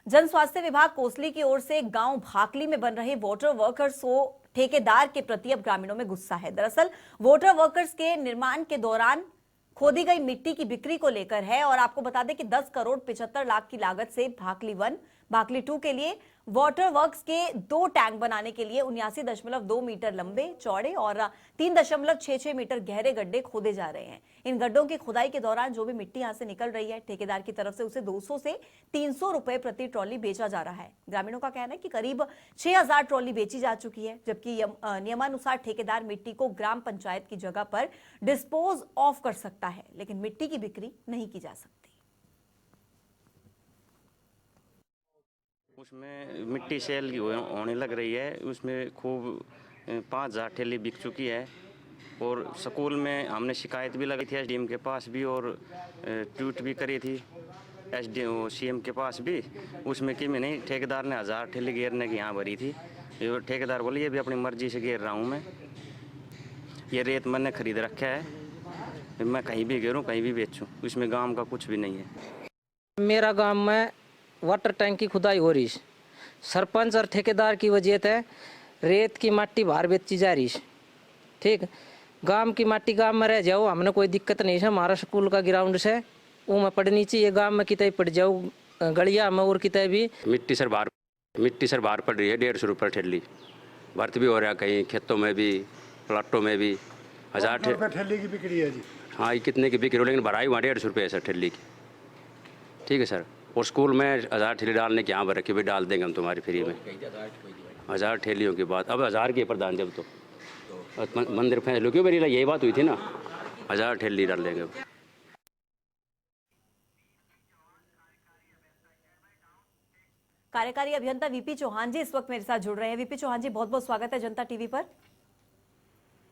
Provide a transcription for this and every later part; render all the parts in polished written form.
जन स्वास्थ्य विभाग कोसली की ओर से गांव भाकली में बन रहे वाटर वर्कर्स को ठेकेदार के प्रति अब ग्रामीणों में गुस्सा है। दरअसल वाटर वर्कर्स के निर्माण के दौरान खोदी गई मिट्टी की बिक्री को लेकर है और आपको बता दें कि 10 करोड़ 75 लाख की लागत से भाकली 1, भाकली 2 के लिए वाटर वर्क्स के 2 टैंक बनाने के लिए 79.2 मीटर लंबे चौड़े और 3.66 मीटर गहरे गड्ढे खोदे जा रहे हैं। इन गड्ढों की खुदाई के दौरान जो भी मिट्टी यहां से निकल रही है, ठेकेदार की तरफ से उसे 200 से 300 रुपए प्रति ट्रॉली बेचा जा रहा है। ग्रामीणों का कहना है कि करीब 6000 ट्रॉली बेची जा चुकी है, जबकि नियमानुसार ठेकेदार मिट्टी को ग्राम पंचायत की जगह पर डिस्पोज ऑफ कर सकता है, लेकिन मिट्टी की बिक्री नहीं की जा सकती। उसमें मिट्टी सेल होने लग रही है, उसमें खूब 5000 ठेली बिक चुकी है और स्कूल में हमने शिकायत भी लगाई थी एसडीएम के पास भी और ट्वीट भी करी थी एसडीएम सीएम के पास भी। उसमें कि मैं नहीं, ठेकेदार ने 1000 ठेली घेरने की यहाँ भरी थी। ठेकेदार बोले ये भी अपनी मर्जी से घेर रहा हूँ मैं, ये रेत मैंने खरीद रखा है, मैं कहीं भी घेरूँ कहीं भी बेचूँ, इसमें गाँव का कुछ भी नहीं है। मेरा गाँव में वाटर टैंक की खुदाई हो रही, सरपंच और ठेकेदार की वजह से रेत की मट्टी बाहर बेची जा रही। ठीक, गांव की मट्टी गांव में रह जाओ, हमने कोई दिक्कत नहीं है। हमारा स्कूल का ग्राउंड से वो में पड़नी चाहिए, गांव में कितने पड़ जाओ गलिया में और कितने भी मिट्टी सर बाहर पड़ रही है। 150 रुपये ठेली भर्त भी हो रहा है, कहीं खेतों में भी प्लाटों में भी 1000 ठेली की बिक्री है जी। हाँ, ये कितने की बिक्री हो, लेकिन भराई वहाँ 150 रुपये है सर ठेली की। ठीक है सर, और स्कूल में 1000 ठेली डालने के यहाँ पर रखी भी डाल देंगे हम तुम्हारी फ्री में। 1000 ठेलियों की बात, अब 1000 के प्रधान जब तो मंदिर फैसलो क्यों मेरी यही बात हुई थी ना, 1000 ठेली डाल देंगे। कार्यकारी अभियंता वीपी चौहान जी इस वक्त मेरे साथ जुड़ रहे हैं। वीपी चौहान जी, बहुत बहुत स्वागत है जनता टीवी पर।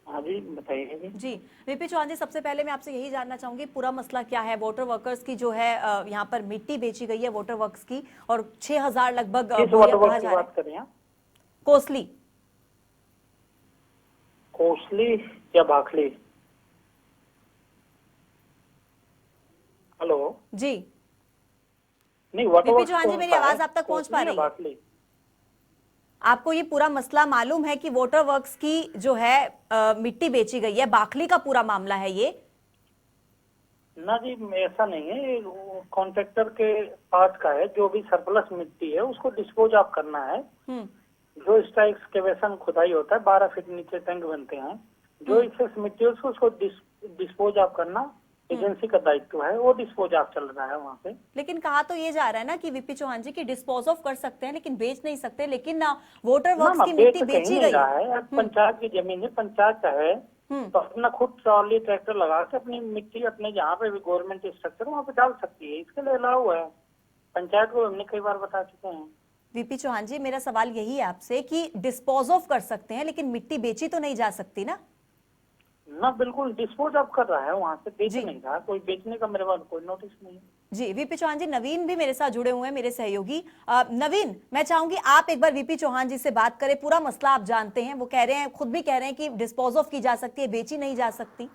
हाँ जी, बताइए जी। वीपी चौहान जी, सबसे पहले मैं आपसे यही जानना चाहूंगी पूरा मसला क्या है। वाटर वर्कर्स की जो है यहाँ पर मिट्टी बेची गई है वाटर वर्क्स की और 6000 लगभग कहा जा रहा है। कोसली या भाखली? हेलो जी। नहीं, वाटर चौहान जी, मेरी आवाज आप तक पहुंच पा रही है? आपको ये पूरा मसला मालूम है कि वाटर वर्क्स की जो है मिट्टी बेची गई है, भाखली का पूरा मामला है ये? ना जी, ऐसा नहीं है, ये कॉन्ट्रैक्टर के पास का है। जो भी सरप्लस मिट्टी है उसको डिस्पोज ऑफ करना है। जो इसका एक्सकेवेशन खुदाई होता है, 12 फीट नीचे टैंक बनते हैं, जो एक्सेस मिट्टी है उसको डिस्पोज ऑफ करना एजेंसी का दायित्व है। वो डिस्पोज ऑफ चल रहा है वहाँ पे। लेकिन कहा तो ये जा रहा है ना कि वीपी चौहान जी की डिस्पोज ऑफ कर सकते हैं लेकिन बेच नहीं सकते, लेकिन वाटर वर्क्स की मिट्टी बेची गई है। पंचायत की जमीन है, पंचायत का है, तो अपना खुद ट्रॉली ट्रैक्टर लगा के अपनी मिट्टी अपने जहाँ पे भी गवर्नमेंट स्ट्रक्चर वहाँ पे डाल सकती है। इसके लिए अलाउ है, पंचायत को हमने कई बार बता चुके हैं। वीपी चौहान जी, मेरा सवाल यही है आपसे कि डिस्पोज ऑफ कर सकते हैं लेकिन मिट्टी बेची तो नहीं जा सकती ना? ना, बिल्कुल डिस्पोज ऑफ कर रहा है, वहाँ से बेच नहीं रहा। कोई बेचने का मेरे पास कोई नोटिस नहीं है। जी। वीपी चौहान जी, नवीन भी मेरे साथ जुड़े हुए हैं, मेरे सहयोगी। नवीन, मैं चाहूंगी आप एक बार वीपी चौहान जी से बात करें। पूरा मसला आप जानते हैं, वो कह रहे हैं, खुद भी कह रहे हैं कि डिस्पोज ऑफ की जा सकती है, बेची नहीं जा सकती।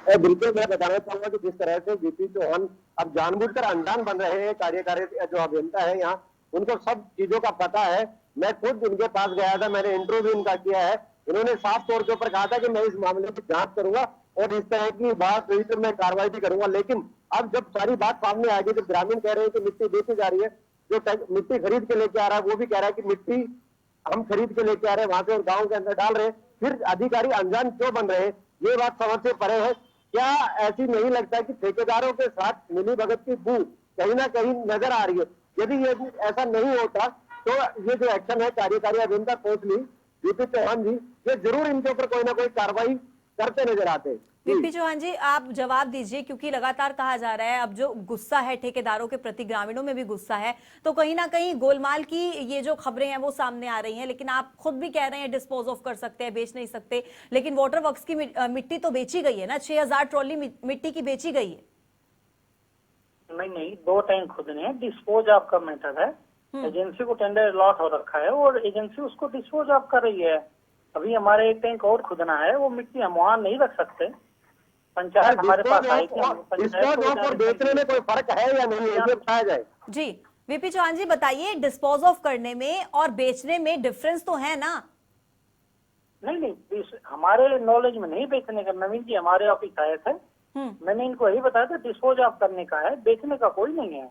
बिल्कुल, मैं बताना चाहूंगा कि जिस तरह से वीपी चौहान अब जानबूझकर अनजान बन रहे हैं, कार्यकारी जो अभियंता है यहाँ, उनको सब चीजों का पता है। मैं खुद उनके पास गया था, मैंने इंटरव्यू इनका किया है। उन्होंने साफ तौर के ऊपर कहा था कि मैं इस मामले की जांच करूंगा और इस तरह की बात हुई तो मैं कार्रवाई भी करूंगा। लेकिन अब जब सारी बात सामने आ गई, जब ग्रामीण कह रहे हैं कि मिट्टी बेची जा रही है, जो मिट्टी खरीद के लेके आ रहा है वो भी कह रहा है कि मिट्टी हम खरीद के लेके आ रहे हैं वहां से और गाँव के अंदर डाल रहे हैं, फिर अधिकारी अनजान क्यों बन रहे हैं, ये बात समझ से परे है। क्या ऐसी नहीं लगता कि ठेकेदारों के साथ मिलीभगत की बू कहीं ना कहीं नजर आ रही है? यदि ये ऐसा नहीं होता तो ये जो एक्शन है कार्यकारी अभियंता कोसली वीपी चौहान जी, ये जरूर इनके ऊपर कोई ना कोई कार्रवाई करते नजर आते हैं। वीपी चौहान जी, आप जवाब दीजिए, क्योंकि लगातार कहा जा रहा है अब जो गुस्सा है ठेकेदारों के प्रति, ग्रामीणों में भी गुस्सा है, तो कहीं ना कहीं गोलमाल की ये जो खबरें हैं वो सामने आ रही हैं। लेकिन आप खुद भी कह रहे हैं डिस्पोज ऑफ कर सकते हैं, बेच नहीं सकते, लेकिन वाटर वर्क्स की मिट्टी तो बेची गई है ना, 6000 ट्रॉली मिट्टी की बेची गई है। नहीं, 2 टैंक खुदने हैं, डिस्पोज ऑफ का मैटर है। एजेंसी को टेंडर अलॉट हो रखा है और एजेंसी उसको डिस्पोज ऑफ कर रही है। अभी हमारे एक टैंक और खुदना है, वो मिट्टी हम वहाँ नहीं रख सकते। पंचायत हमारे पास आई कि बेचने में कोई फर्क है या नहीं, ये बताया जाए। जी, वीपी चौहान जी बताइए, डिस्पोज ऑफ करने में और बेचने में डिफरेंस तो है ना? नहीं, हमारे नॉलेज में नहीं बेचने का। नवीन जी हमारे ऑफिस आए थे, मैंने इनको यही बताया था डिस्पोज ऑफ करने का है, बेचने का कोई नहीं है।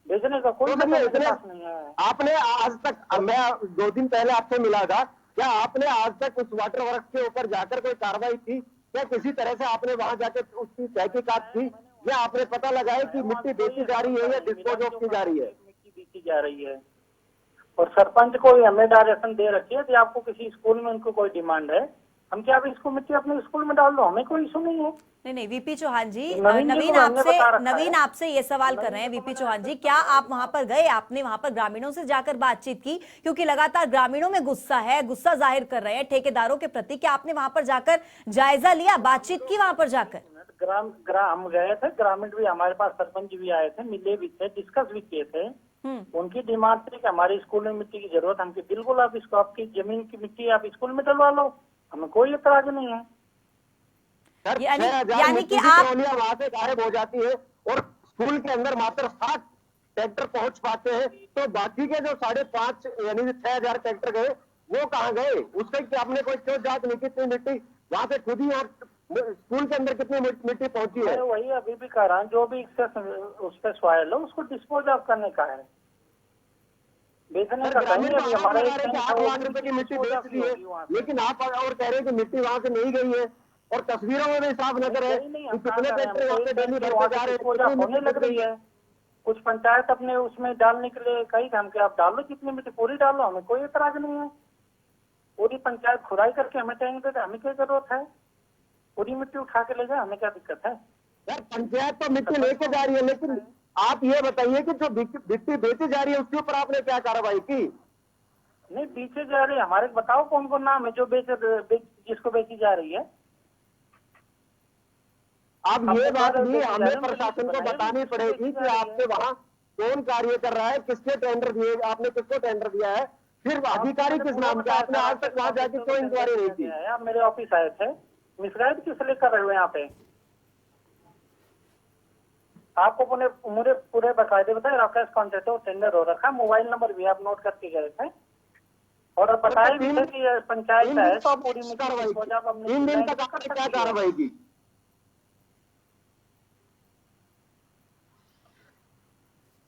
बेचने का कोई तो मतलब इतने नहीं है। आपने आज तक, मैं 2 दिन पहले आपसे मिला था, क्या आपने आज तक उस वाटर वर्क के ऊपर जाकर कोई कार्रवाई की? क्या किसी तरह से आपने वहां जाकर उसकी तहकीकात की, या आपने पता लगाया कि मिट्टी बेची जा रही है या डिस्पोज ऑफ की जा रही है? मिट्टी बेची जा रही है, और सरपंच को हमें डायरेक्शन दे रखी है कि आपको किसी स्कूल में उनको कोई डिमांड है, हम क्या अब इसको मिट्टी अपने स्कूल में डाल दो, हमें कोई इशू नहीं है। नहीं, वीपी चौहान जी, नवीन जी को हमने बता रखा है। नवीन आपसे ये सवाल कर रहे हैं वीपी चौहान जी, क्या आप वहां पर गए, आपने वहां पर ग्रामीणों से जाकर बातचीत की? क्योंकि लगातार ग्रामीणों में गुस्सा है, गुस्सा जाहिर कर रहे हैं ठेकेदारों के प्रति। क्या आपने वहां पर जाकर जायजा लिया, बातचीत की वहां पर जाकर? हम गए थे, ग्रामीण भी हमारे पास, सरपंच भी आए थे, मिले भी थे, डिस्कस भी किए थे। उनकी डिमांड थी कि हमारे स्कूल में मिट्टी की जरूरत है। हमकी बिल्कुल, आप इसको आपकी जमीन की मिट्टी आप स्कूल में डलवा लो, हमें कोई एतराज नहीं है। सर, यानी 6,000 मिट्टी की आप ट्रॉलियां वहां से गायब हो जाती है और स्कूल के अंदर मात्र 60 ट्रैक्टर पहुंच पाते हैं, तो बाकी के जो 5.5 यानी 6,000 ट्रैक्टर गए, वो कहाँ गए? उसके कि आपने कोई क्यों जांच नहीं की? कितनी मिट्टी वहां से खुद ही स्कूल के अंदर कितनी मिट्टी पहुंची है? मैं वही अभी भी कह रहा हूँ, जो भी उस पर सॉयल हो उसको डिस्पोज ऑफ करने का है, बेचने का ग्रामीण कहीं को अभी आप हमारा बता रहे हैं कि 8 लाख रुपए की मिट्टी बेच दी है, लेकिन आप और कह रहे हैं कि मिट्टी वहां से नहीं गई है, और तस्वीरों में भी साफ नजर है कि कितने ट्रैक्टर वहां से डेली भरते जा रहे हैं, कितनी होने मिट्टी लग रही है। कुछ पंचायत अपने उसमें डालने के लिए कही हम कि आप डालो जितनी मिट्टी, पूरी डालो, हमें कोई एतराज नहीं है। पूरी पंचायत खुदाई करके हमें टैंक देते, हमें क्या जरूरत है? पूरी मिट्टी उठा के ले जाए, हमें क्या दिक्कत है? यार पंचायत तो मिट्टी लेके जा रही है, लेकिन आप ये बताइए कि जो मिट्टी बेची जा रही है उसके ऊपर आपने क्या कार्रवाई की? नहीं, बेचे जा रही है, हमारे बताओ कौन कौन नाम है जो जिसको बेची जा रही है? अब ये बात भी हमें प्रशासन को बतानी पड़ेगी कि आपसे वहाँ कौन कार्य कर रहा है, किसके टेंडर दिए, आपने किसको टेंडर दिया है, फिर अधिकारी किस नाम का? आपने आज तक वहाँ जाके कोई इंक्वायरी नहीं की। आप मेरे ऑफिस आए थे, मिसगाइड किस लिए कर रहे हो यहाँ पे? आपको मुझे पूरे बकायदे बताए, राकेश कॉन्ट्रैक्ट हो, टेंडर हो रखा, मोबाइल नंबर भी आप नोट करके गए थे, और बताया भी था कि पंचायत है तो पूरी 3 दिन तक आपने क्या कार्रवाई की?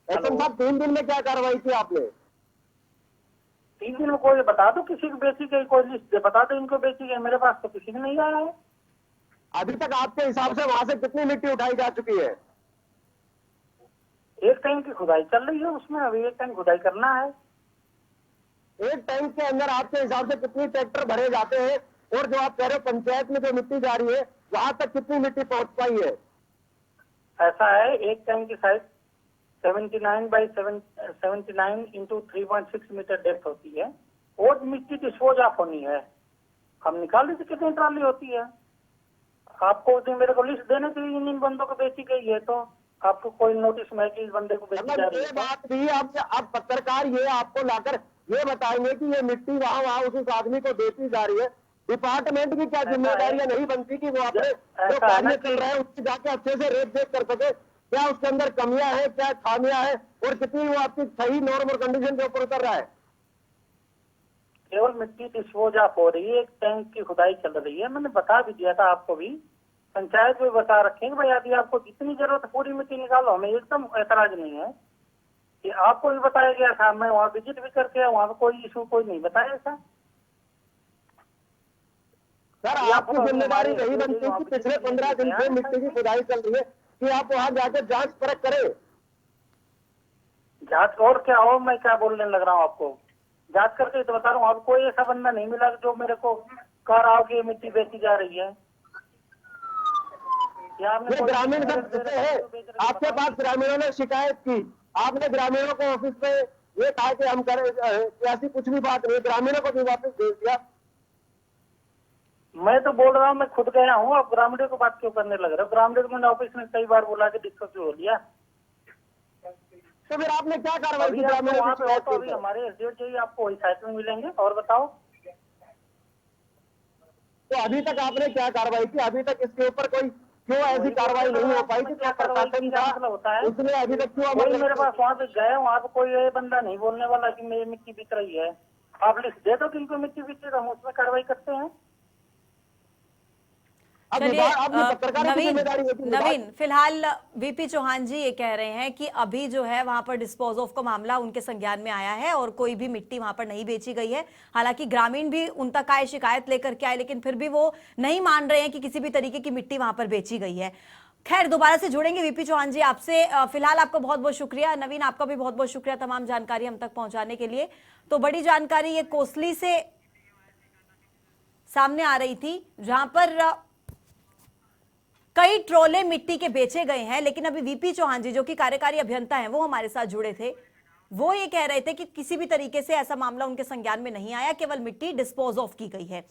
एसएम साहब, 3 दिन में क्या कार्रवाई की आपने? 3 दिन में कोई बता दो, किसी को बेची गई कोई लिस्ट बता दो, इनको बेची गई, मेरे पास तो किसी को नहीं आया है। अभी तक आपके हिसाब से वहां से कितनी मिट्टी उठाई जा चुकी है? एक टैंक की खुदाई चल रही है, उसमें अभी एक टैंक खुदाई करना है। एक टैंक के अंदर आपके हिसाब से कितनी ट्रैक्टर भरे जाते हैं? और जो आप कह रहे हो पंचायत में जो मिट्टी जा रही है, वहां तक कितनी मिट्टी पहुंच पाई है? ऐसा है, एक टैंक की size 79 by 79 into 3.6 metre depth होती है, और मिट्टी डिस्पोज ऑफ होनी है। हम निकाल लीजिए कितनी ट्राली होती है। आपको मेरे को लिस्ट देने के लिए इन बंदों को बेची गई है, तो आपको कोई नोटिस में कि इस बंदे को बेची जा रही है? ये बात भी आप पत्रकार ये आपको लाकर ये बताएंगे कि ये मिट्टी वहाँ उस आदमी को बेची जा रही है, डिपार्टमेंट की क्या जिम्मेदारियां नहीं बनती कि वो अपने जो कार्य चल रहा है उसकी जाके अच्छे से रेख देख कर सके, क्या उसके अंदर कमियां है, क्या खामियां है, और कितनी वो आपकी सही नॉर्म और कंडीशन के ऊपर उतर रहा है? केवल मिट्टी डिस्पोज ऑफ हो रही है, एक टैंक की खुदाई चल रही है, मैंने बता भी दिया था आपको भी, पंचायत में बता रखे हैं भाई, यदि आपको जितनी जरूरत है पूरी मिट्टी निकालो, हमें एकदम ऐतराज नहीं है। कि आपको भी बताया गया था, मैं वहाँ विजिट भी करके आया, वहाँ पे कोई इशू कोई नहीं बताया था। सर, आपकी जिम्मेदारी नहीं बनती कि पिछले 15 दिन से मिट्टी की खुदाई चल रही है कि आप वहां जाकर जांच परख करें? जांच और क्या हो, मैं क्या बोलने लग रहा हूँ आपको? जांच करके तो बता रहा हूँ, अब कोई ऐसा बंदा नहीं मिला जो मेरे को कह रहा हो कि मिट्टी बेची जा रही है। ये ग्रामीण है, आपके पास ग्रामीणों ने शिकायत की, आपने ग्रामीणों को ऑफिस पे ये कहा कि हम करें, ऐसी कुछ भी बात नहीं, ग्रामीणों को भी वापस भेज दिया। मैं तो बोल रहा हूँ, मैं खुद गया हूँ, अब ग्रामीणों को बात क्यों करने लग रहे हो? ग्रामीणों को मैंने ऑफिस में कई बार बुला के डिस्कस हो लिया। तो फिर आपने क्या कार्रवाई की? वहाँ पे तो अभी हमारे एसडीओ जी आपको वही साइट में मिलेंगे। और बताओ, तो अभी तक आपने क्या कार्रवाई की? अभी तक इसके ऊपर कोई क्यों ऐसी कार्रवाई नहीं हो पाई कि क्या प्रशासन क्या मतलब होता था है? उसने अभी तक क्यों कोई अमल मेरे पास वहाँ पे गए, वहाँ पे कोई ये बंदा नहीं बोलने वाला कि मेरी मिट्टी बिक रही है। आप लिस्ट दे दो किनको मिट्टी बिक रही है, हम उसमें कार्रवाई करते हैं। अब चलिए अब ये पत्रकारों की जिम्मेदारी होती है। नवीन फिलहाल वीपी चौहान जी ये कह रहे हैं कि अभी जो है वहां पर डिस्पोज ऑफ का मामला उनके संज्ञान में आया है और कोई भी मिट्टी वहां पर नहीं बेची गई है। हालांकि ग्रामीण भी उन तक आए, शिकायत लेकर के आए, लेकिन फिर भी वो नहीं मान रहे हैं कि किसी भी तरीके की मिट्टी वहां पर बेची गई है। खैर दोबारा से जुड़ेंगे वीपी चौहान जी आपसे। फिलहाल आपका बहुत बहुत शुक्रिया। नवीन आपका भी बहुत बहुत शुक्रिया तमाम जानकारी हम तक पहुंचाने के लिए। तो बड़ी जानकारी ये कोसली से सामने आ रही थी जहां पर कई ट्रोले मिट्टी के बेचे गए हैं, लेकिन अभी वीपी चौहान जी जो कि कार्यकारी अभियंता हैं वो हमारे साथ जुड़े थे। वो ये कह रहे थे कि किसी भी तरीके से ऐसा मामला उनके संज्ञान में नहीं आया, केवल मिट्टी डिस्पोज ऑफ की गई है।